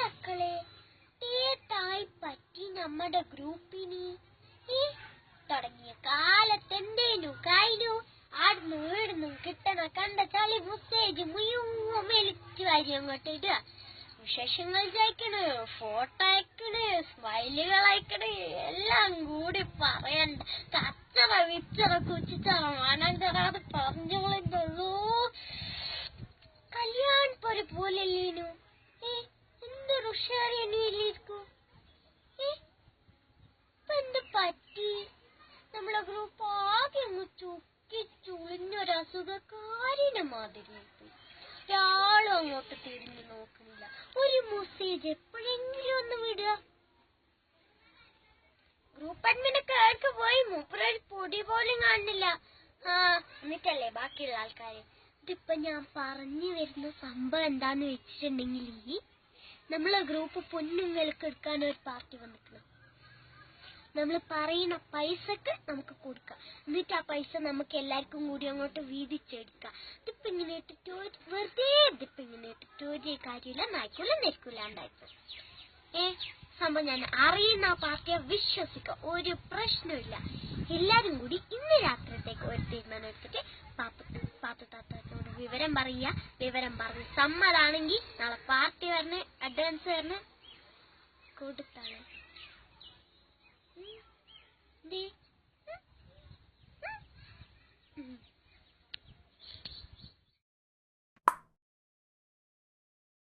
മക്കളെ തേത്തായി പറ്റി നമ്മുടെ ഗ്രൂപ്പിന് തുടങ്ങിയ കാലത്തെന്തേനു കഴിഞ്ഞു ആടുന്നു വീടുന്നു കിട്ടണ കണ്ട ചളി മെസ്സേജ് മുഴുവൻ വലിച്ചു വാരി അങ്ങോട്ട് ഇടുക. വിശേഷങ്ങൾ ചോദിക്കണ്, ഫോട്ടോ അയക്കണ്, സ്മൈലുകൾ അയക്കണ്, എല്ലാം കൂടി പറയണ്ട കച്ചറ വിച്ചറ കുച്ചിച്ചറ മനന്തറാത് പറഞ്ഞോളൂ. കല്യാൺ പോലെല്ലേനു എന്തൊരു ഉഷാറിയനു. എന്ത് പറ്റി? നമ്മളെ ഗ്രൂപ്പ് ആകെ അങ്ങ് ചുക്കി ചുളിഞ്ഞൊരസുഖക്കാരിനെ മാതിരി ഒരാളും അങ്ങോട്ട് തിരിഞ്ഞു നോക്കുന്നില്ല. ഒരു മെസ്സേജ് എപ്പോഴെങ്കിലും ഒന്ന് വിടുക. ഗ്രൂപ്പ് അഡ്മിനെ കേൾക്ക് പോയി മൂപ്പരൊരു പൊടി പോലും കാണുന്നില്ല. എന്നിട്ടല്ലേ ബാക്കിയുള്ള ആൾക്കാര്. ഇതിപ്പൊ ഞാൻ പറഞ്ഞു വരുന്ന സംഭവം എന്താന്ന് വെച്ചിട്ടുണ്ടെങ്കിൽ നമ്മളെ ഗ്രൂപ്പ് പൊന്നും വിലക്ക് എടുക്കാൻ ഒരു പാർട്ടി വന്നിട്ടുണ്ട്. നമ്മൾ പറയുന്ന പൈസക്ക് നമുക്ക് കൊടുക്കാം. എന്നിട്ട് ആ പൈസ നമുക്ക് എല്ലാവർക്കും കൂടി അങ്ങോട്ട് വീതിച്ചെടുക്കാം. ഇതിപ്പോ ഇങ്ങനെ ഇട്ടിട്ട് വെറുതെ ഇതിപ്പോ ഇങ്ങനെ ഇട്ടിട്ട് ഒരു കാര്യമില്ല, നായ്ക്കൂല നെരിക്കൂലാണ്ടായിപ്പോ. സംഭവം ഞാൻ അറിയുന്ന ആ പാർട്ടിയെ വിശ്വസിക്കാം, ഒരു പ്രശ്നമില്ല. എല്ലാരും കൂടി ഇന്ന് രാത്രിത്തേക്ക് ഒരു തീരുമാനം എടുത്തിട്ട് പാത്തു താത്തോട് വിവരം പറയുക. വിവരം പറഞ്ഞ് സമ്മതാണെങ്കിൽ നാളെ പാർട്ടി വരണേ, അഡ്വാൻസ് വരണേ കൊടുത്താണ്. Mm-hmm.